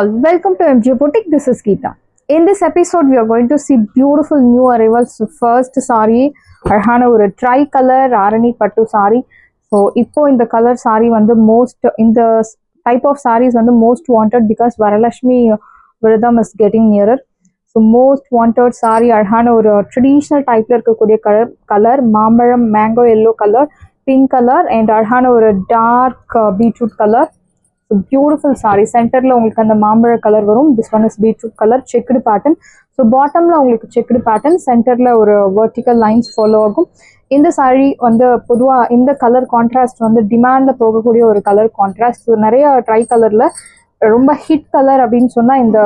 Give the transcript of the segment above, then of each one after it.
all, welcome to MJ Boutique. This is Geeta. In this episode, we are going to see beautiful new arrivals. So first saree, அழகான ஒரு tri-color Arani பட்டு saree. So இப்போ இந்த color saree வந்து இந்த type of sarees வந்து most wanted because Varalakshmi Viradham is getting nearer. So most wanted saree அழகான ஒரு traditional typeல இருக்கக்கூடிய color மாம்பழம் mango yellow color, pink color and அழகான ஒரு dark beetroot color. So beautiful saree. Center la உங்களுக்கு அந்த மாம்பழ கலர் வரும். This one is beetroot color checked pattern. So bottom la உங்களுக்கு checked pattern, center la ஒரு vertical lines follow ஆகும். இந்த saree வந்து பொதுவா இந்த கலர் கான்ட்ராஸ்ட் வந்து டிமாண்ட்ல போகக்கூடிய ஒரு கலர் கான்ட்ராஸ்ட். ஸோ நிறைய ட்ரை கலர்ல ரொம்ப ஹிட் கலர் அப்படின்னு சொன்னா இந்த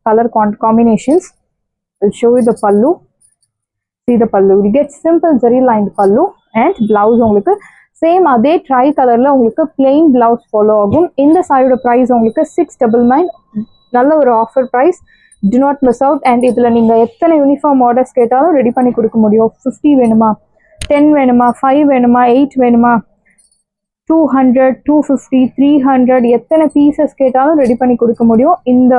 colour combinations. I'll show you the pallu. See the pallu. You get simple zari lined pallu and blouse உங்களுக்கு சேம் அதே ட்ரை கலர்ல உங்களுக்கு பிளெயின் பிளவுஸ் ஃபாலோ ஆகும். இந்த சாரியோட ப்ரைஸ் உங்களுக்கு 699. நல்ல ஒரு offer price. Do not miss out. And இதில் நீங்கள் எத்தனை யூனிஃபார்ம் ஆர்டர்ஸ் கேட்டாலும் ரெடி பண்ணி கொடுக்க முடியும். 50 வேணுமா, 10 வேணுமா, 5 வேணுமா, 8 வேணுமா, 200, 250, 300 எத்தனை பீசஸ் கேட்டாலும் ரெடி பண்ணி கொடுக்க முடியும். இந்த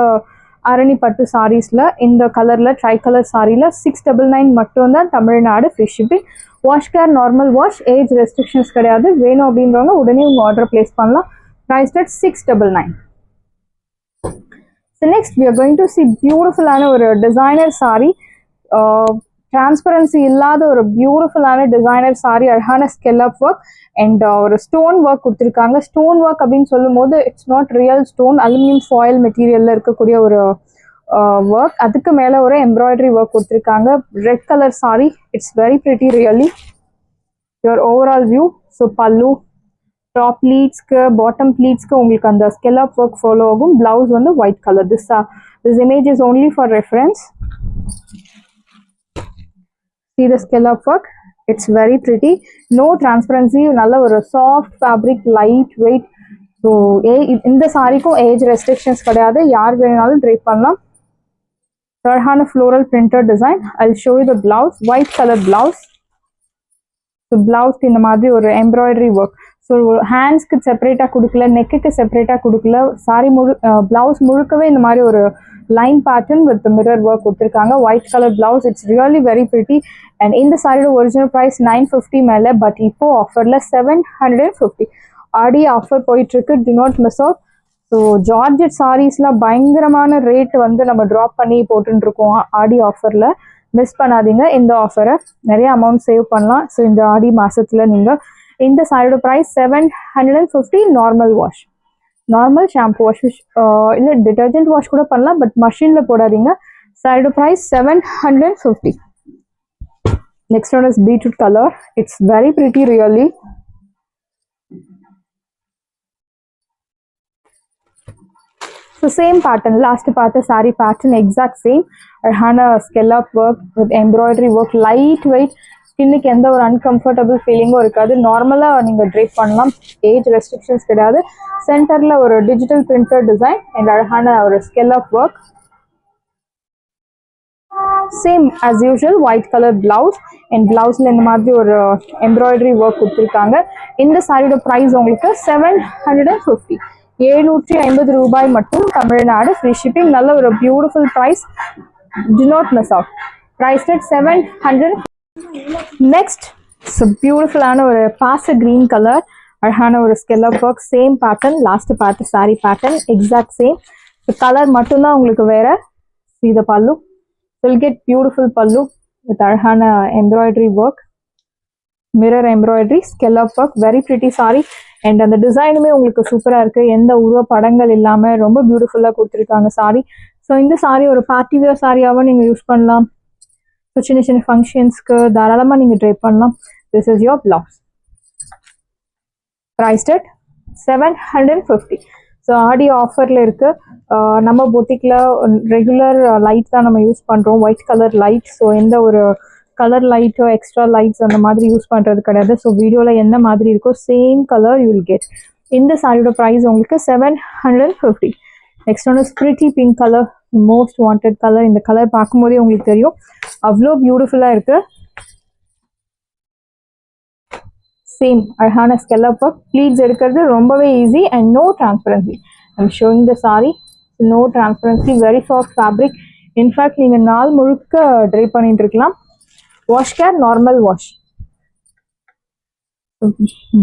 அரணி பட்டு சாரீஸில் இந்த கலரில் ட்ரை கலர் சாரியில் 699 மட்டும்தான். Tamil Nadu free shipping. Wash care normal wash, age restrictions கிடையாது. வேணும் அப்படின்றவங்க உடனே உங்கள் ஆர்டர் பிளேஸ் பண்ணலாம். Price at 699. So next we are going to see பியூட்டிஃபுல்லான ஒரு டிசைனர் சாரி. டிரான்ஸ்பரன்சி இல்லாத ஒரு பியூட்டிஃபுல்லான டிசைனர் சாரி. அழகான ஸ்கெல்லப் ஒர்க் அண்ட் ஒரு ஸ்டோன் ஒர்க் கொடுத்துருக்காங்க. ஸ்டோன் ஒர்க் அப்படின்னு சொல்லும் போது it's not real stone, aluminium foil மெட்டீரியல்ல இருக்கக்கூடிய ஒரு ஒர்க். அதுக்கு மேலே ஒரு எம்ப்ராய்டரி ஒர்க் கொடுத்துருக்காங்க. Red colour sari. It's very pretty really. Your overall view. So pallu, top ப்ளீட்ஸ்க்கு பாட்டம் ப்ளீட்ஸ்க்கு உங்களுக்கு அந்த ஸ்கெல்லப் ஒர்க் ஃபாலோ ஆகும். பிளவுஸ் வந்து white colour. This image is only for reference. See the scallop work. It's very pretty. No transparency. நல்ல ஒரு soft fabric, light weight. So இந்த சாரிக்கும் age restrictions கிடையாது. யார் வேணுனாலும் ட்ரைப் பண்ணலாம். அழகான floral printed design. I'll show you the blouse. White color blouse. So பிளவுஸ்க்கு இந்த மாதிரி ஒரு எம்ப்ராய்டரி ஒர்க். ஸோ ஹேண்ட்ஸ்க்கு செப்பரேட்டாக கொடுக்கல, நெக்குக்கு செப்பரேட்டாக கொடுக்கல. சாரி பிளவுஸ் முழுக்கவே இந்த மாதிரி ஒரு line pattern with mirror work கொடுத்துருக்காங்க. White colour blouse. It's really very pretty. And இந்த சாரியோட ஒரிஜினல் ப்ரைஸ் 950 மேலே. பட் இப்போ ஆஃபரில் 750. ஆடி ஆஃபர் போயிட்டு இருக்கு. Do not miss out. So georgette சாரீஸ்லாம் பயங்கரமான ரேட் வந்து நம்ம ட்ராப் பண்ணி போட்டுருக்கோம் ஆடி ஆஃபரில். மிஸ் பண்ணாதீங்க இந்த ஆஃபரை. நிறைய அமௌண்ட் சேவ் பண்ணலாம். ஸோ இந்த ஆடி மாதத்தில் நீங்கள் இந்த சாரியோட price 750. Normal wash, normal shampoo wash, இல்லை டிட்டர்ஜென்ட் வாஷ் கூட பண்ணலாம். பட் மஷினில் போடாதீங்க. சாரியோட price 750. Next one is beetroot colour. It's very pretty really. So same pattern, last பார்த்த சாரி பேட்டர்ன் எக்ஸாக்ட் சேம். அழகான scallop work with embroidery work, light weight. ஸ்கின்னுக்கு எந்த ஒரு அன்கம்ஃபர்டபுள் ஃபீலிங்கும் இருக்காது. நார்மலாக நீங்கள் ட்ரைப் பண்ணலாம். ஏஜ் ரெஸ்ட்ரிக்ஷன்ஸ் கிடையாது. சென்டரில் ஒரு டிஜிட்டல் பிரிண்டட் டிசைன் அண்ட் அழகான ஒரு scallop work. Same as usual white colour blouse and பிளவுஸில் இந்த மாதிரி ஒரு எம்ப்ராய்டரி ஒர்க் கொடுத்துருக்காங்க. இந்த சாரியோட ப்ரைஸ் உங்களுக்கு 750. 750 ரூபாய் மட்டும். Tamil Nadu free shipping. நல்ல ஒரு beautiful price. Do not miss out. Price at 700. Next பியூட்டிஃபுல்லான ஒரு பாச கிரீன் கலர். அழகான ஒரு scallop work. Same pattern, last பார்த்த sari pattern exact same. Colour மட்டும்தான் உங்களுக்கு வேற. See the pallu. You'll get beautiful pallu with அழகான embroidery work, mirror embroidery, scallop work. Very pretty sari. And அந்த டிசைனுமே உங்களுக்கு சூப்பராக இருக்குது. எந்த உருவ படங்கள் இல்லாமல் ரொம்ப பியூட்டிஃபுல்லாக கொடுத்துருக்காங்க சாரி. ஸோ இந்த சாரி ஒரு பார்ட்டி வேர் சாரியாகவும் நீங்கள் யூஸ் பண்ணலாம். ஸோ சின்ன சின்ன ஃபங்க்ஷன்ஸ்க்கு தாராளமாக நீங்கள் ட்ரை பண்ணலாம். This is your blouse. Price at 750. So Aadi ஆஃபரில் இருக்குது. நம்ம பொட்டிக்கில் ரெகுலர் லைட் தான் நம்ம யூஸ் பண்ணுறோம், ஒயிட் கலர் லைட். ஸோ எந்த ஒரு கலர் லைட்டோ எக்ஸ்ட்ரா லைட்ஸ் அந்த மாதிரி யூஸ் பண்ணுறது கிடையாது. ஸோ வீடியோவில் என்ன மாதிரி இருக்கோ same colour you will get. இந்த சாரியோட ப்ரைஸ் உங்களுக்கு 750. Next one is pretty pink colour, most wanted colour. இந்த கலர் பார்க்கும்போதே உங்களுக்கு தெரியும் அவ்வளோ பியூட்டிஃபுல்லாக இருக்குது. சேம் அழகான ஸ்கெல்லப் ஒர்க். ப்ளீட்ஸ் எடுக்கிறது ரொம்பவே easy and no transparency. I'm showing the sari. no transparency, very soft fabric. In fact நீங்க நாள் முழுக்க ட்ரை பண்ணிட்டு இருக்கலாம். Wash care normal wash.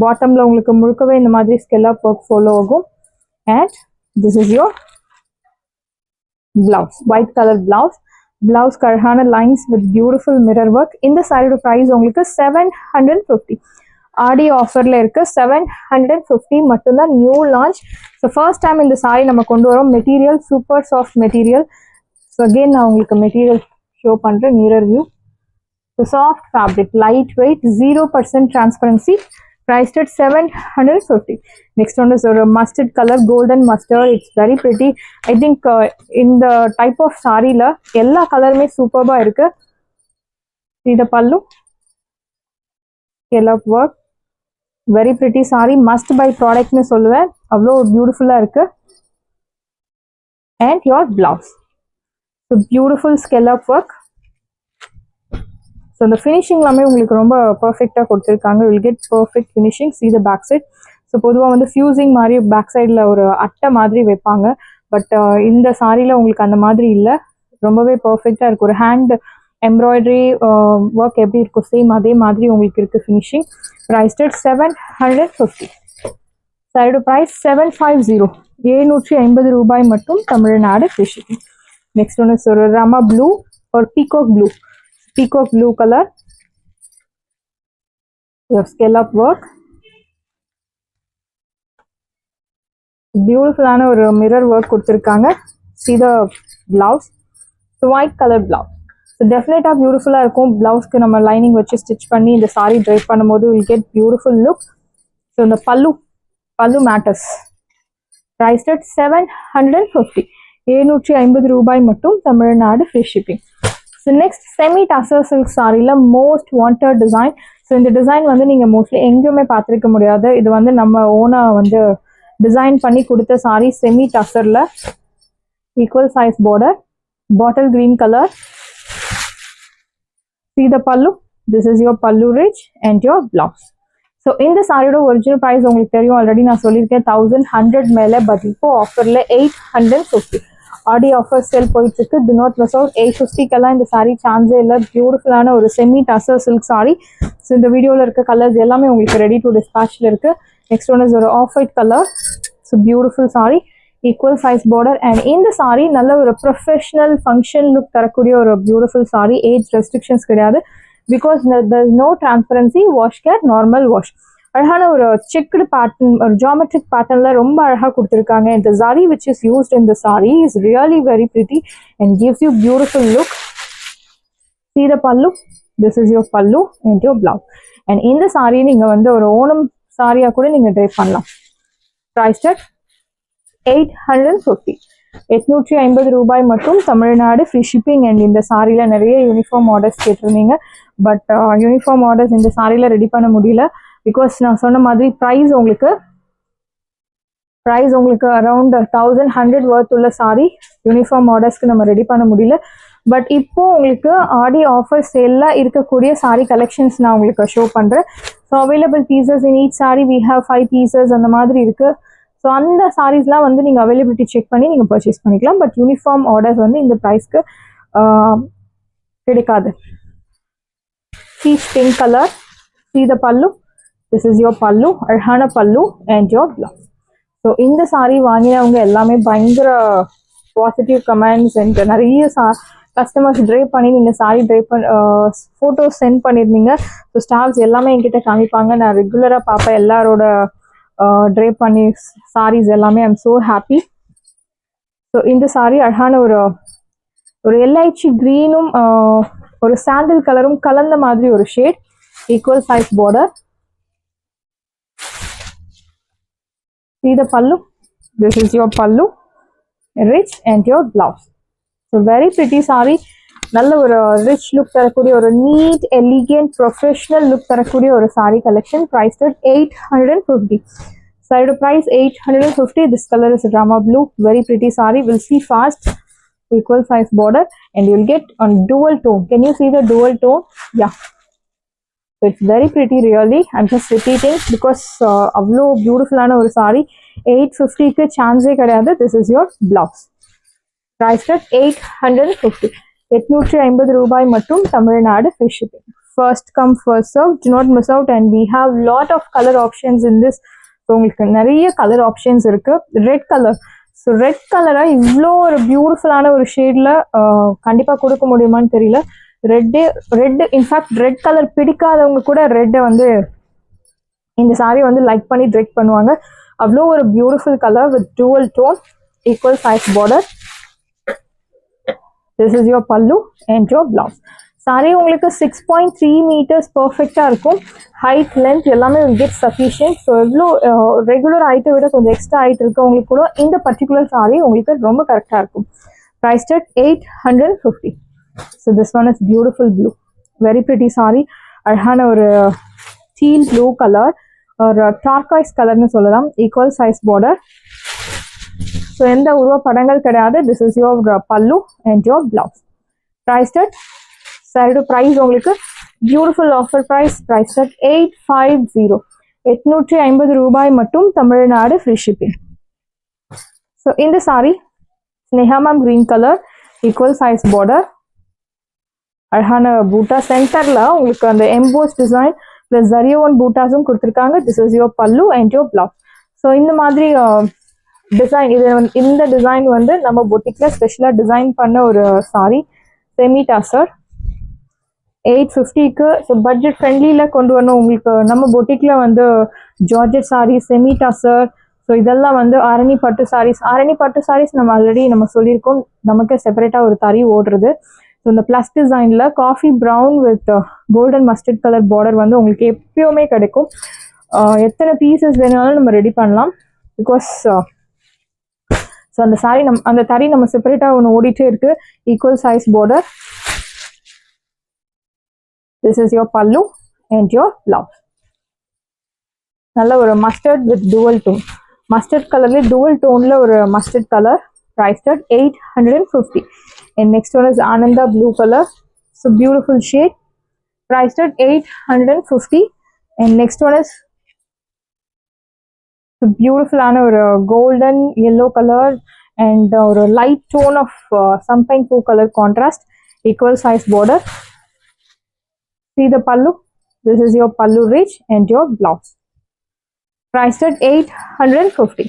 பாட்டம்ல உங்களுக்கு முழுக்கவே இந்த மாதிரி ஸ்கெல்லப் ஒர்க் ஃபாலோ ஆகும். And this is your blouse, white color blouse. Blouse karhana lines with beautiful mirror work. In the saree price உங்களுக்கு 750. ஆடி ஆஃபர்ல இருக்கு. 750 மட்டும்தான், new launch. So first time இந்த சாரி நம்ம கொண்டு வரோம். Material super soft material. So again நான் உங்களுக்கு மெட்டீரியல் ஷோ பண்ணுறேன், mirror view. So soft fabric, light weight, 0% transparency. priced at 750. Next one is a mustard color, golden mustard. It's very pretty. I think in the type of saree la ella color me superb ah irukku. See the pallu, yellow work, very pretty saree. Must buy product nu solluven, avlo beautiful ah irukku. And your blouse, so beautiful scallop work. So the finishing எல்லாமே உங்களுக்கு ரொம்ப பர்ஃபெக்டாக கொடுத்துருக்காங்க. Will get perfect finishing. See the back side. So பொதுவாக வந்து fusing மாதிரி back சைடில் ஒரு அட்டை மாதிரி வைப்பாங்க. பட் இந்த சாரியில் உங்களுக்கு அந்த மாதிரி இல்லை, ரொம்பவே பர்ஃபெக்டாக இருக்குது. ஒரு ஹேண்ட் எம்ப்ராய்டரி ஒர்க் எப்படி இருக்கும் சேம் அதே மாதிரி உங்களுக்கு இருக்குது ஃபினிஷிங். Prized at 750. சாரியோட ப்ரைஸ் 750, 750 ரூபாய் மட்டும், தமிழ்நாடு ஃப்ரீ ஷிப்பிங். நெக்ஸ்ட் ஒன்று ஒரு ரமா ப்ளூ ஒரு peacock blue. Peacock blue color, your scallop work, beautiful ana or mirror work kuduthirukanga. See the blouse, so white color blouse. So definitely beautiful ah irukum. Blouse ku nama lining vechi stitch panni indha saree drape பண்ணும்போது will get beautiful look. So the pallu matters. Priced at 750, 750 ரூபாய் மட்டும், Tamil Nadu free shipping. So next semi tussar silk saree la most wanted design. So இந்த design வந்து நீங்க mostly எங்கேயுமே பார்த்துருக்க முடியாது. இது வந்து நம்ம ஓனா வந்து டிசைன் பண்ணி கொடுத்த சாரி. செமி டசர்ல equal size border, bottle green colour. See the pallu, this is your pallu rich and your blouse. So இந்த சாரியோட ஒரிஜினல் ப்ரைஸ் உங்களுக்கு தெரியும், ஆல்ரெடி நான் சொல்லியிருக்கேன் 1100 மேலே. பட் இப்போ ஆஃபரில் 850. ஆடி ஆஃபர் சேல் போயிட்டு இருக்கு. Do not miss out. 850கெல்லாம் இந்த சாரீ சான்ஸே இல்லை. பியூட்டிஃபுல்லான ஒரு semi tussar silk sari. So இந்த வீடியோவில் இருக்க கலர்ஸ் எல்லாமே உங்களுக்கு ரெடி டு டிஸ்பேச்சில் இருக்கு. நெக்ஸ்ட் ஒன் இஸ் ஒரு off white colour. So beautiful sari, equal size border. And இந்த சாரி நல்ல ஒரு ப்ரொஃபஷனல் ஃபங்க்ஷன் லுக் தரக்கூடிய ஒரு பியூட்டிஃபுல் சாரி. ஏஜ் ரெஸ்ட்ரிக்ஷன்ஸ் கிடையாது. Because there is no transparency. Wash care normal wash. அழகான ஒரு செக்குடு பேட்டர்ன், ஒரு ஜியோமெட்ரிக் பேட்டர்ன்ல ரொம்ப அழகாக கொடுத்துருக்காங்க. இந்த zari which is used in the saree is really very pretty and gives you beautiful look. See the pallu, this is your pallu and your blouse. And இந்த saree நீங்க வந்து ஒரு ஓணம் சாரியா கூட நீங்க ட்ரை பண்ணலாம். Priced at 850, 850 ரூபாய் மட்டும், Tamil Nadu free shipping. And இந்த சாரியில நிறைய யூனிஃபார்ம் ஆர்டர்ஸ் கேட்டிருந்தீங்க. பட் யூனிஃபார்ம் ஆர்டர்ஸ் இந்த சாரியில ரெடி பண்ண முடியல. பிகாஸ் நான் சொன்ன மாதிரி ப்ரைஸ் உங்களுக்கு அரௌண்ட் 1100 வர்த் உள்ள சாரி யூனிஃபார்ம் ஆர்டர்ஸ்க்கு நம்ம ரெடி பண்ண முடியல. பட் இப்போ உங்களுக்கு ஆடி ஆஃபர் சேல்ல இருக்கக்கூடிய சாரி கலெக்ஷன்ஸ் நான் உங்களுக்கு ஷோ பண்றேன். So available pieces in each sari we have 5 pieces அந்த மாதிரி இருக்கு. ஸோ அந்த சாரீஸ்லாம் வந்து நீங்கள் அவைலபிலிட்டி செக் பண்ணி நீங்கள் பர்ச்சேஸ் பண்ணிக்கலாம். பட் யூனிஃபார்ம் ஆர்டர்ஸ் வந்து இந்த ப்ரைஸ்க்கு கிடைக்காது. Beach pink colour. See the pallu, this is your pallu, அழகான pallu and your blouse. So இந்த சாரீ வாங்கினவங்க எல்லாமே பயங்கர பாசிட்டிவ் கமெண்ட்ஸ் அண்ட் நிறைய கஸ்டமர்ஸ் ட்ரை பண்ணி நீங்கள் சாரீ ஃபோட்டோஸ் சென்ட் பண்ணியிருந்தீங்க. ஸோ ஸ்டாஃப்ஸ் எல்லாமே என்கிட்ட காமிப்பாங்க. நான் ரெகுலராக பார்ப்பேன் எல்லாரோட ட்ரை பண்ணி சாரீஸ் எல்லாமே. I'm so happy. ஸோ இந்த சாரீ அழகான ஒரு எல்ஐச்சி க்ரீனும் ஒரு சாண்டில் கலரும் கலந்த மாதிரி ஒரு shade. Equal size border. See the pallu, this is your pallu, rich and your blouse. So very pretty saree. நல்ல ஒரு ரிச் லுக் தரக்கூடிய ஒரு நீட் எலிகென்ட் ப்ரொஃபஷனல் லுக் தரக்கூடிய ஒரு saree collection. Priced at 850. Side price 850. This color is drama blue. Very pretty saree. We'll see fast. Equal size border and you'll get on dual tone. Can you see the dual tone? Yeah. So it's very pretty really. I'm just repeating because avlo beautiful ana or saree. 850 ku chance kadiyadu. This is your blouse. priced at 850. 850 ரூபாய் மட்டும் Tamil Nadu free shipping. First come first serve, do not miss out, and we have lot of color options in this. So உங்களுக்கு நிறைய colour options இருக்கு. Red colour, so red கலரை இவ்வளோ ஒரு பியூட்டிஃபுல்லான ஒரு ஷேடில் கண்டிப்பாக கொடுக்க முடியுமான்னு தெரியல. ரெட்டு இன்ஃபேக்ட் ரெட் கலர் பிடிக்காதவங்க கூட ரெட்டை வந்து இந்த சாரி வந்து லைக் பண்ணி ட்ரெக் பண்ணுவாங்க. அவ்வளோ ஒரு beautiful colour with dual tone, equal size border. This is your pallu and your blouse. Sorry உங்களுக்கு 6.3 meters பர்ஃபெக்டாக இருக்கும். ஹைட் லென்த் எல்லாமே will get sufficient. ஸோ எவ்வளோ ரெகுலர் ஹைட்டை விட கொஞ்சம் எக்ஸ்ட்ரா ஹைட் இருக்கவங்களுக்கு கூட இந்த பர்டிகுலர் சாரி உங்களுக்கு ரொம்ப கரெக்டாக இருக்கும். priced at 850. So this one is beautiful blue, very pretty saree. அழகான ஒரு teal blue கலர், ஒரு டார்காய்ஸ் கலர்னு சொல்லலாம். Equal size border. ஸோ எந்த உருவ படங்கள் கிடையாது. This is your pallu and your blouse. priced at சாரியோட ப்ரைஸ் உங்களுக்கு beautiful offer price, priced at 850. 850 ரூபாய் மட்டும் தமிழ்நாடு ஃப்ரீ ஷிப்பிங். ஸோ இந்த சாரி ஸ்னேஹாமாம் green colour, equal size border, அழகான பூட்டா சென்டரில் உங்களுக்கு அந்த எம்போஸ் டிசைன் ப்ளஸ் ஜரியோன் பூட்டாஸும் கொடுத்துருக்காங்க. This is your pallu and your blouse. So இந்த மாதிரி டிசைன், இந்த டிசைன் வந்து நம்ம பொட்டிக்கில் ஸ்பெஷலாக டிசைன் பண்ண ஒரு சாரி. செமி டாசர் 850க்கு. ஸோ பட்ஜெட் ஃப்ரெண்ட்லியில் கொண்டு வரணும் உங்களுக்கு. நம்ம பொட்டிக்கில் வந்து ஜார்ஜெட் சாரீஸ், செமி டாசர், ஸோ இதெல்லாம் வந்து ஆரணி பட்டு சாரீஸ். ஆரணி பட்டு சாரீஸ் நம்ம ஆல்ரெடி நம்ம சொல்லியிருக்கோம், நமக்கு செப்பரேட்டாக ஒரு தறி ஓடுறது. ஸோ இந்த ப்ளஸ் டிசைனில் coffee brown with golden mustard colour border வந்து உங்களுக்கு எப்பயுமே கிடைக்கும். எத்தனை பீசஸ் வேணாலும் நம்ம ரெடி பண்ணலாம். பிகாஸ் ஸோ அந்த சாரி அந்த தறி நம்ம செப்பரேட்டாக ஒன்று ஓடிட்டே இருக்கு. Equal size border. This is your pallu and your blouse. நல்ல ஒரு mustard with dual tone. Mustard கலர்ல dual toneல ஒரு mustard colour. priced at 850. And next one is Ananda blue color. So beautiful shade. priced at 850. And next one is beautiful ஆன ஒரு golden yellow color and ஒரு light tone of champagne blue color contrast. Equal size border. See the pallu. This is your pallu rich and your blouse. Priced at 850.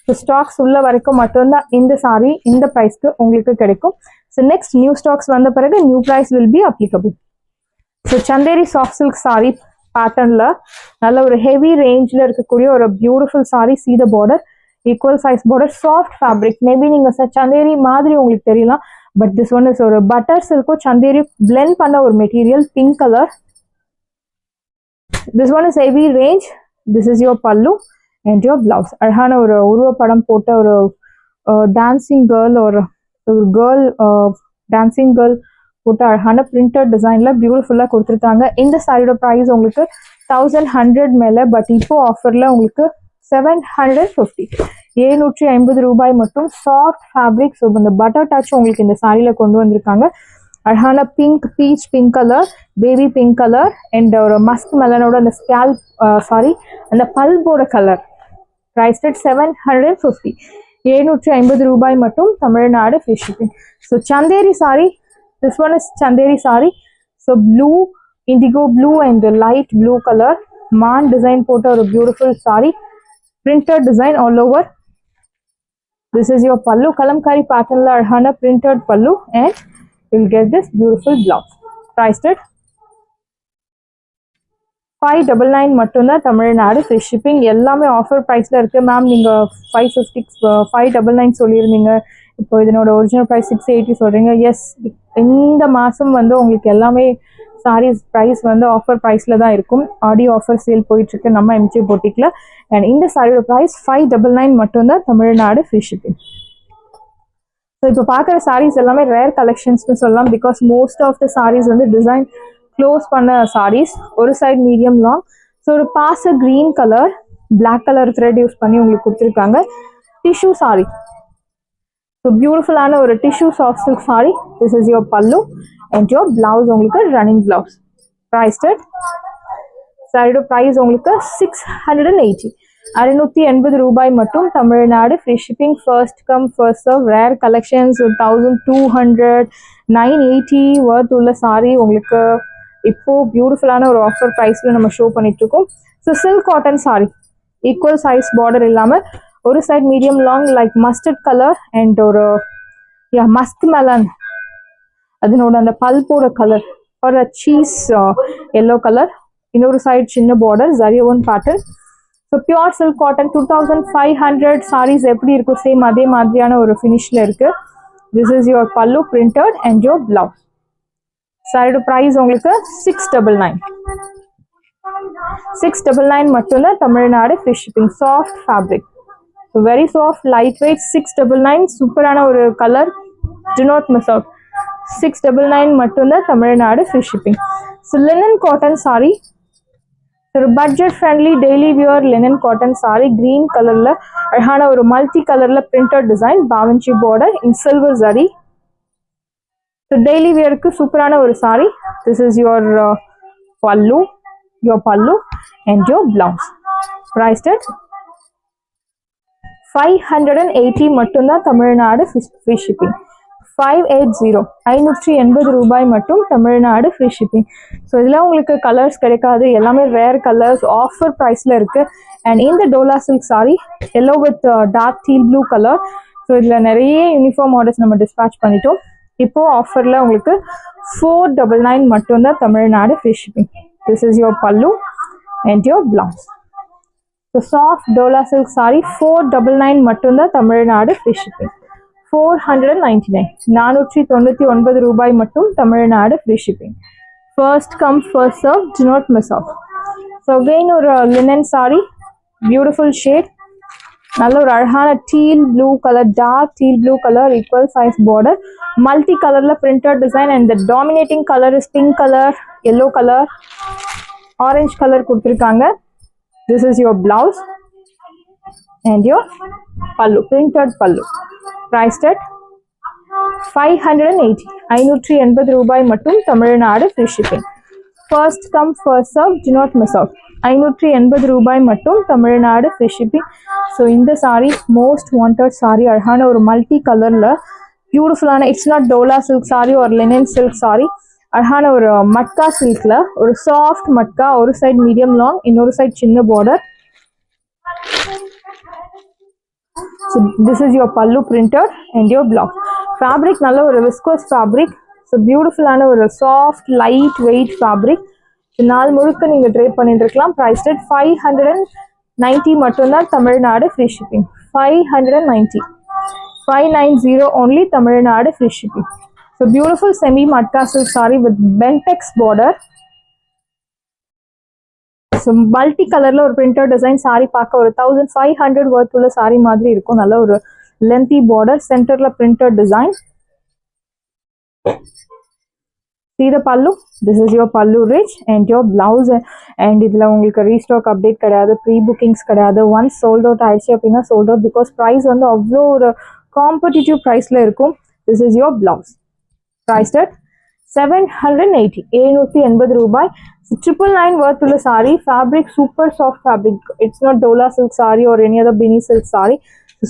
So stocks உள்ள வரைக்கும் மட்டும்தான் இந்த sorry இந்த பிரைஸ்க்கு உங்களுக்கு கிடைக்கும். So next new stocks வந்த பிறகு new price will be applicable. So Chanderi soft silk saree பேட்டர்ன்ல நல்ல ஒரு ஹெவி ரேஞ்ச்ல இருக்கக்கூடிய ஒரு beautiful sorry. see the border, equal size border, soft fabric. Maybe நீங்க சந்தேரி மாதிரி உங்களுக்கு தெரியலாம், பட் திஸ் ஒன் இஸ் ஒரு பட்டர் சில்க்கும் சந்தேரி பிளெண்ட் பண்ண ஒரு material. Pink colour. This one is heavy range. This is your pallu and your blouse. அழகான ஒரு உருவப்படம் போட்ட ஒரு டான்சிங் கேர்ள், ஒரு கேர்ள் டான்சிங் கேர்ள் போட்டு அழகான பிரிண்டட் டிசைன்ல பியூட்டிஃபுல்லா கொடுத்துருக்காங்க. இந்த சாரியோட ப்ரைஸ் உங்களுக்கு 1100 மேல, பட் இப்போ ஆஃபர்ல உங்களுக்கு 750. 750 ரூபாய் மட்டும். Soft fabric. ஸோ இந்த பட்டர் டச் உங்களுக்கு இந்த சாரியில கொண்டு வந்திருக்காங்க. அழகான pink, beach pink colour, baby pink colour and ஒரு மஸ்க் மெலனோட அந்த ஸ்கேல்ப் அந்த பல்போட கலர். priced at 750. 750 ரூபாய் மட்டும் Tamil Nadu free shipping. So Chanderi sorry. This one is Chanderi sari. So blue, indigo blue and light blue color. Man design photo or a beautiful sari. Printed design all over. This is your pallu. Kalamkari pattern la arhana printed pallu and you'll get this beautiful blouse. Priced at 599 மட்டும்தான் Tamil Nadu free shipping. எல்லாமே offer ப்ரைஸில் இருக்குது. Ma'am நீங்கள் 599 சொல்லியிருந்தீங்க, இப்போ இதனோட original price 680 சொல்கிறீங்க. S, இந்த மாதம் வந்து உங்களுக்கு எல்லாமே சாரீஸ் ப்ரைஸ் வந்து ஆஃபர் ப்ரைஸில் தான் இருக்கும். ஆடியோ ஆஃபர் சேல் போயிட்டுருக்கு நம்ம எம்ஜி பொட்டிக்கில். அண்ட் இந்த சாரியோட ப்ரைஸ் 599 மட்டும்தான் தமிழ்நாடு ஃப்ரீ ஷிப்பிங். ஸோ இப்போ பார்க்குற சாரீஸ் எல்லாமே ரேர் கலெக்ஷன்ஸ்னு சொல்லலாம். Because most of the saris வந்து டிசைன் க்ளோஸ் பண்ண சாரீஸ். ஒரு சைட் மீடியம் லாங். ஸோ ஒரு பாச green colour, black colour thread use பண்ணி உங்களுக்கு கொடுத்துருக்காங்க. டிஷ்யூ சாரி. ஸோ பியூட்டிஃபுல்லான ஒரு tissue soft silk sari. This is your pallu and your blouse உங்களுக்கு ரன்னிங் பிளவுஸ். ப்ரைஸ்ட் சாரியோட ப்ரைஸ் உங்களுக்கு 680. 680 ரூபாய் மட்டும் Tamil Nadu. Free shipping. First come first serve. Rare collections 1200 980 worth உள்ள சாரி உங்களுக்கு இப்போ பியூட்டிஃபுல்லான ஒரு ஆஃபர் ப்ரைஸ்ல நம்ம ஷோ பண்ணிட்டு இருக்கோம். So silk cotton sari, equal size border இல்லாமல் ஒரு side medium long like mustard colour and ஒரு மஸ்க் மெலன், அதனோட அந்த பல்போட கலர் ஒரு சீஸ் எல்லோ கலர், இன்னொரு சைடு சின்ன பார்டர் ஜரியோன் pattern. So pure silk cotton 2500 saris எப்படி இருக்கும் சேம் அதே மாதிரியான ஒரு ஃபினிஷ்ல இருக்கு. This is your pallu printed and your blouse. சாரியோட ப்ரைஸ் உங்களுக்கு 699. 699 மட்டும்தான் Tamil Nadu. Free shipping. Soft fabric, very soft light weight. 699 சூப்பரான ஒரு colour. Do not miss out. 699 மட்டும்தான் Tamil Nadu. Free shipping. So linen cotton sari, ஒரு budget friendly daily wear linen cotton sari. Green கலர்ல அழகான ஒரு மல்டி கலர்ல பிரிண்டட் டிசைன், பாவன்சி border in silver zari. So daily வியருக்கு சூப்பரான ஒரு sari. This is your pallu, your pallu and your blouse. Priced at 580 மட்டும்தான் தமிழ்நாடு. Free shipping. 580 580 ரூபாய் மட்டும் தமிழ்நாடு. Free shipping. ஸோ இதெல்லாம் உங்களுக்கு கலர்ஸ் கிடைக்காது, எல்லாமே ரேர் கலர்ஸ் ஆஃபர் ப்ரைஸில் இருக்குது. அண்ட் இந்த Dola silk sari yellow with dark teal blue colour. So இதில் நிறைய யூனிஃபார்ம் ஆர்டர்ஸ் நம்ம டிஸ்பேச் பண்ணிட்டோம். இப்போது ஆஃபரில் உங்களுக்கு 499 மட்டும்தான் Tamil Nadu. Free shipping. This is your pallu and your blouse. So soft Dola silk sari 499 மட்டும்தான் தமிழ்நாடு. Free shipping. 499 499 ரூபாய் மட்டும் Tamil Nadu. Free shipping. First come first serve. Do not miss out. So again ஒரு லினன் சாரி, பியூட்டிஃபுல் ஷேட், நல்ல ஒரு அழகான teal blue colour, dark teal blue colour, equal size border, multi கலர்ல printed design and the dominating colour is pink colour, yellow colour, orange colour கொடுத்துருக்காங்க. This is your blouse and your pallu, printed pallu. Priced at 580 580 ரூபாய் மட்டும் Tamil Nadu. Free shipping. First come first serve. Do not miss out. 580 ரூபாய் மட்டும் Tamil Nadu. Free shipping. So இந்த sari most wanted sari, அழகான ஒரு multi கலர்ல பியூட்டிஃபுல்லான, it's not Dola silk sari ஒரு லினன் சில்க் சாரி, அழகான ஒரு மட்கா சில்க்ல ஒரு சாஃப்ட் மட்கா, ஒரு சைடு மீடியம் லாங், இன்னொரு சைடு சின்ன border. So this is your pallu printed and your blouse. Fabric நல்ல ஒரு viscose fabric. So beautiful ஆன ஒரு soft light weight fabric. நாள் முழுக்க நீங்க drape பண்ணிட்டு இருக்கலாம். Priced at 590 மட்டும்தான் Tamil Nadu. Free shipping. 590 590 only Tamil Nadu. Free shipping. So beautiful semi matka silk saree with bentex border. So multi கலர்ல ஒரு பிரிண்டட் டிசைன் சாரி பார்க்க ஒரு 1500 வர்த் உள்ள சாரி மாதிரி இருக்கும். நல்ல ஒரு லென்த்தி பார்டர், சென்டர்ல printed design. See the pallu. This is your pallu rich and your blouse. And இதுல உங்களுக்கு ரீஸ்டாக் அப்டேட் கிடையாது, ப்ரீ புக்கிங்ஸ் கிடையாது. ஒன்ஸ் சோல்ட் அவுட் ஆயிடுச்சு அப்படின்னா சோல்ட் அவுட், பிகாஸ் ப்ரைஸ் வந்து அவ்வளோ ஒரு காம்படிட்டிவ் ப்ரைஸ்ல இருக்கும். This is your blouse. Priced at 780 780 ரூபாய். 999 worth உள்ள sari. Fabric super soft fabric. It's not Dola silk sari or any other Binny silk sari.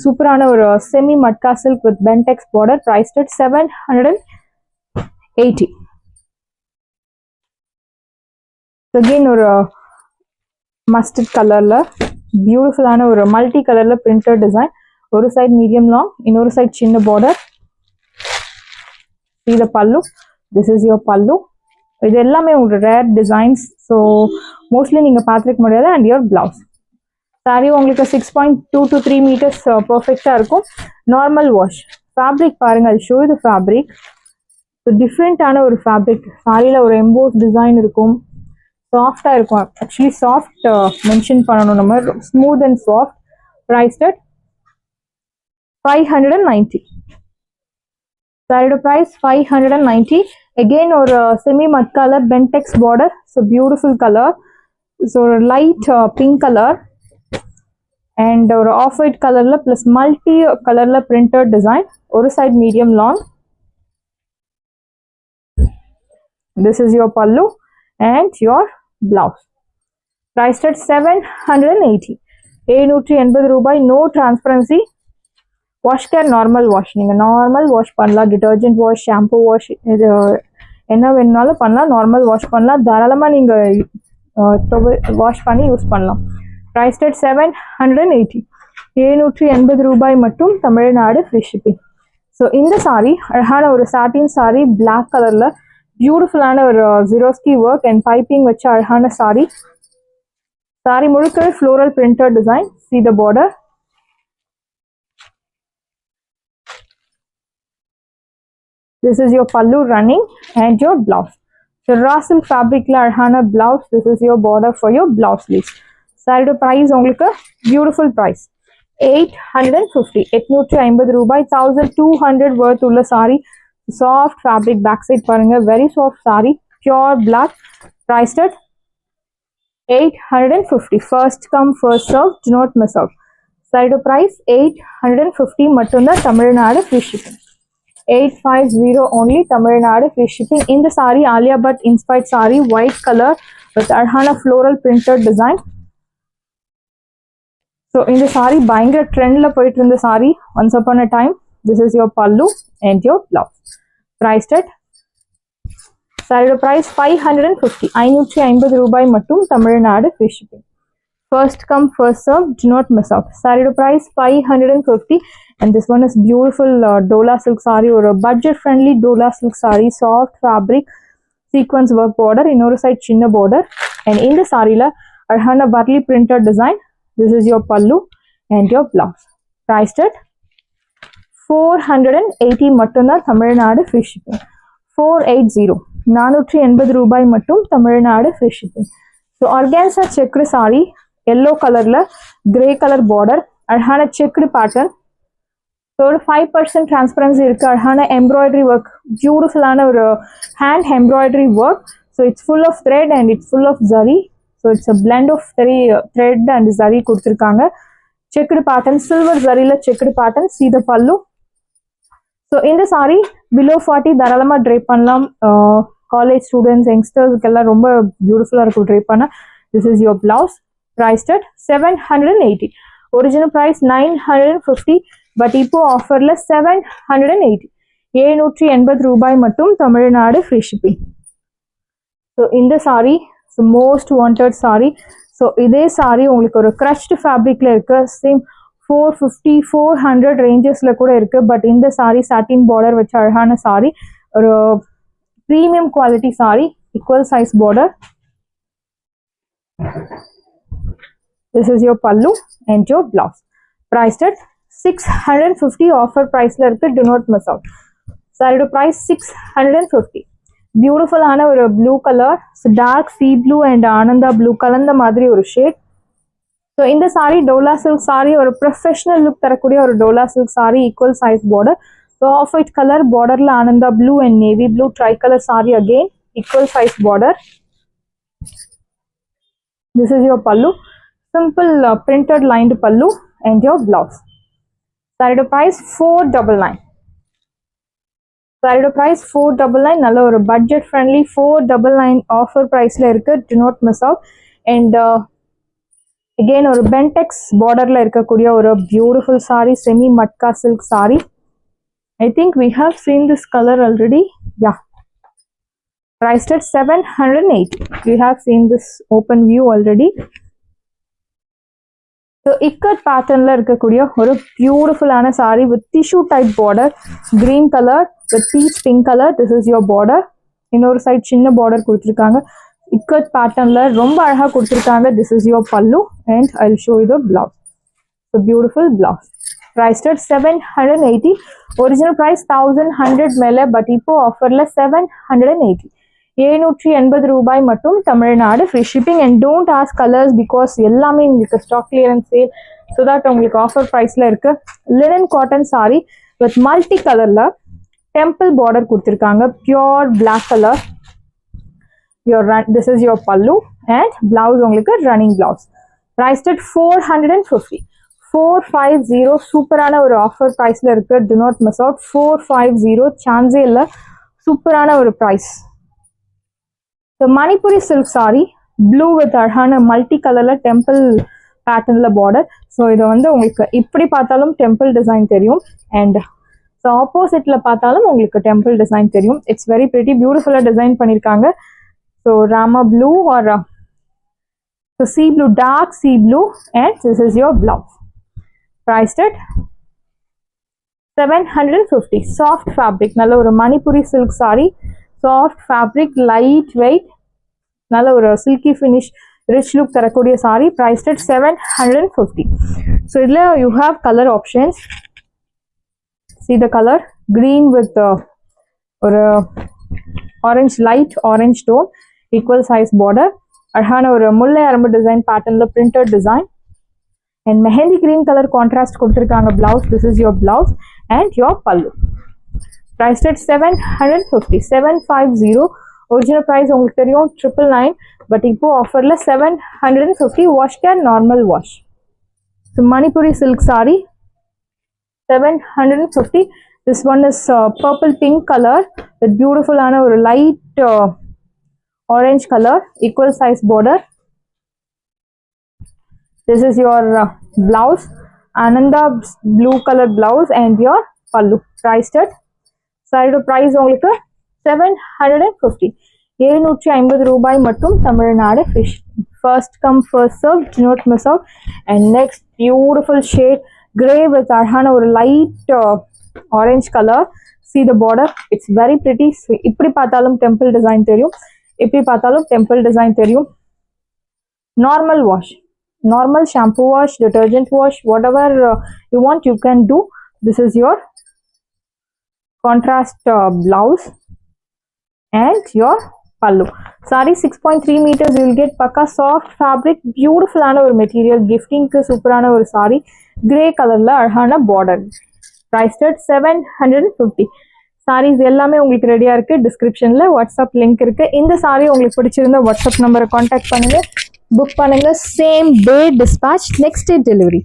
சூப்பரான ஒரு semi matka silk with Pentex border. priced at 780. Again ஒரு மஸ்டர்ட் கலர்ல பியூட்டிஃபுல்லான ஒரு மல்டி கலர்ல பிரிண்டட் டிசைன். ஒரு சைடு மீடியம் லாங், இன்னொரு சைடு சின்ன border. See the pallu. This is your pallu. இது எல்லாமே ஒரு ரேர் டிசைன்ஸ். ஸோ மோஸ்ட்லி நீங்கள் பார்த்துருக்க முடியாது. And your blouse. சாரி உங்களுக்கு 6.2 to 3 meters பர்ஃபெக்டாக இருக்கும். Normal wash. ஃபேப்ரிக் பாருங்க, அது ஷோ இது ஃபேப்ரிக். ஸோ டிஃப்ரெண்ட்டான ஒரு ஃபேப்ரிக். சாரியில் ஒரு எம்போஸ் டிசைன் இருக்கும், சாஃப்டாக இருக்கும். ஆக்சுவலி சாஃப்ட் மென்ஷன் பண்ணணும் நம்ம, smooth and soft. Priced at 590. சாரியோட ப்ரைஸ் 590. அகெயின் ஒரு செமி மட்கால Pentex border. So beautiful colour. So ஒரு லைட் பிங்க் கலர் அண்ட் ஒரு ஆஃப் ஒயிட் கலர்ல பிளஸ் மல்டி கலர்ல பிரிண்டட் டிசைன். ஒரு side medium long. This is your pallu and your blouse. Priced at 780. 780 ரூபாய். No transparency. Wash care normal wash, நீங்கள் normal wash பண்ணலாம். Detergent wash, shampoo wash, இது என்ன வேணுனாலும் பண்ணலாம். நார்மல் வாஷ் பண்ணலாம். தாராளமாக நீங்கள் வாஷ் பண்ணி யூஸ் பண்ணலாம். Price at 780. 780 ரூபாய் மட்டும், தமிழ்நாடு ஃப்ரீ ஷிப்பிங். ஸோ இந்த சாரீ அழகான ஒரு சாட்டின் சாரீ, பிளாக் கலரில் பியூட்டிஃபுல்லான ஒரு ஜிரோஸ்கி ஒர்க் அண்ட் பைப்பிங் வச்ச அழகான சாரீ. சாரீ முழுக்க floral printed design. see the border. This is your pallu running and your blouse. So raw silk fabric la அழகான blouse. This is your border for your blouse sleeves. சாரியோட price உங்களுக்கு beautiful price 850. 850 ரூபாய். 1200 worth உள்ள sorry. Soft fabric, back side பாருங்க, very soft saree, pure black. Priced at 850. First come first serve, do not miss out. Side price 850 மட்டும்தான், Tamil Nadu free shipping. 850 only, Tamil Nadu free shipping. இந்த saree Alia Bhatt inspired saree, white color with அழகான floral printed design. So இந்த saree பயங்கர ட்ரெண்ட்ல போயிட்டு இருந்த saree once upon a time. This is your pallu and your blouse. Priced at saree price 550. 550 ரூபாய் மட்டும், Tamil Nadu free shipping. First come first serve, do not miss out. Saree price 550 and this one is beautiful Dola silk saree, or a budget friendly Dola silk saree, soft fabric, sequence work border, இன்னொரு side சின்ன border. And இந்த சாரில அழகான barley printed design. This is your pallu and your blouse. Priced at 480 மட்டும்தான், Tamil Nadu free shipping. 480. 480 ரூபாய் மட்டும், Tamil Nadu free shipping. So organza checked saree, yellow colorல grey color border, அழகான checked pattern. So 5% transparency இருக்கு. அழகான embroidery work, beautiful ஆன ஒரு hand embroidery work. So it's full of thread and it's full of zari. So it's a blend of thread and zari கொடுத்திருக்காங்க. Checked pattern, silver zariல checked pattern. See the pallu. So இந்த saree below 40 தாராளமா drape பண்ணலாம். College students, youngsters எல்லாம் ரொம்ப பியூட்டிஃபுல்லா இருக்கும் drape பண்ண. This is your blouse. Priced at 780. Original price 950, but இப்போ ஆஃபர்ல 780. 780 ரூபாய் மட்டும், தமிழ்நாடு free shipping. So இந்த saree most wanted saree. So இதே saree உங்களுக்கு ஒரு crushed fabricல இருக்கு. Same 450 400 rangesல கூட இருக்கு. பட் இந்த saree satin border வச்ச அழகான saree, ஒரு premium quality saree, equal size border. This is your pallu and your blouse. Priced at 650. Offer price la irukku, do not miss out. Saree price 650. Beautiful ஆன ஒரு blue color, so dark sea blue and ananda blue கலந்த மாதிரி ஒரு shade. So இந்த saree Dola silk saree, ஒரு professional look தரக்கூடிய ஒரு Dola silk saree, equal size border. So off white color border la ananda blue and navy blue tricolor saree, again equal size border. This is your pallu, simple printed lined pallu and your blouse. Saree price 499. Saree price 499. நல்ல ஒரு budget friendly 499 offer price ல இருக்கு. Do not miss out. And again ஒரு bentex border ல இருக்கக்கூடிய ஒரு beautiful saree, semi matka silk saree. I think we have seen this color already. Yeah. Priced at 780. We have seen this open view already. So ikat pattern la இருக்கக்கூடிய ஒரு beautiful ஆன saree with tissue type border, green color with peach pink color. This is your border. இன்னொரு side சின்ன border கொடுத்திருக்காங்க. ikat pattern la ரொம்ப அழகா கொடுத்திருக்காங்க. This is your pallu and I'll show you the blouse. So beautiful blouse. Priced at 780. Original price 1100 மேல, but இப்போ ஆஃபர்ல 780. 780 ரூபாய் மட்டும், Tamil Nadu free shipping. And don't ask colors because எல்லாமே உங்களுக்கு stock clearance sale, so that உங்களுக்கு offer priceல இருக்கு. Linen cotton saree with multi colorல temple border கொடுத்திருக்காங்க, pure black color. This is your pallu and blouse உங்களுக்கு running blouse. Priced at 450. 450. சூப்பரான ஒரு offer priceல இருக்கு. Do not miss out. 450 சான்ஸே இல்ல, சூப்பரான ஒரு price. So Manipuri silk saree, blue with அழகான multi colorல temple பேட்டர்ன்ல பார்டர். ஸோ இது வந்து உங்களுக்கு இப்படி பார்த்தாலும் டெம்பிள் டிசைன் தெரியும், அண்ட் ஸோ ஆப்போசிட்ல பார்த்தாலும் உங்களுக்கு டெம்பிள் டிசைன் தெரியும். இட்ஸ் வெரி பிரிட்டி, பியூட்டிஃபுல்லாக டிசைன் பண்ணியிருக்காங்க. So Rama blue or so sea blue, dark sea blue, and this is your blouse. Priced at 750. Soft fabric, நல்ல ஒரு Manipuri silk saree, soft fabric, light weight, நல்ல ஒரு silky finish, rich look தரக்கூடிய saree. Priced at 750. So இதில் you have color options. See the color, green with ஒரு orange, light orange tone, equal size border. அழகான ஒரு முல்லை அரம்பு டிசைன் பேட்டர்ன்ல printed design, and mehndi green colour contrast கொடுத்துருக்காங்க blouse. This is your blouse and your pallu. Price at 750. 750. Original price உங்களுக்கு தெரியும் 999, but இப்போ ஆஃபர்ல 750. Wash can normal wash. So Manipuri silk sari 750. This one is purple pink colour with பியூட்டிஃபுல்லான ஒரு light orange color, equal size border. This is your blouse, Ananda blue color blouse, and your pallu. Priced at side price உங்களுக்கு 750. 750 ரூபாய் மட்டும் Tamil Nadu fish. First come first serve, do not miss out. And next beautiful shade grey with அழகான ஒரு light orange color. See the border, it's very pretty. இப்படி பார்த்தாலும் temple design தெரியும், இப்படி பார்த்தாலும் டெம்பிள் டிசைன் தெரியும். Normal wash, normal shampoo wash, detergent wash, whatever you want you can do. This is your contrast blouse and your pallu. Sari 6.3 meters. You will get pakka soft fabric, பியூட்டிஃபுல்லான ஒரு material, கிஃப்டிங்க்கு சூப்பரான ஒரு sorry, grey கலர்ல அழகான border. Prized at 750. Saris எல்லாமே உங்களுக்கு ரெடியாக இருக்குது. டிஸ்கிரிப்ஷனில் வாட்ஸ்அப் லிங்க் இருக்குது. இந்த சாரி உங்களுக்கு பிடிச்சிருந்தா வாட்ஸ்அப் நம்பரை காண்டாக்ட் பண்ணுங்கள், புக் பண்ணுங்கள். Same day dispatch, next day delivery.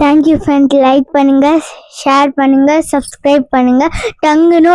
Thank you friend. Like பண்ணுங்கள், ஷேர் பண்ணுங்கள், சப்ஸ்கிரைப் பண்ணுங்கள். டங்குன்னு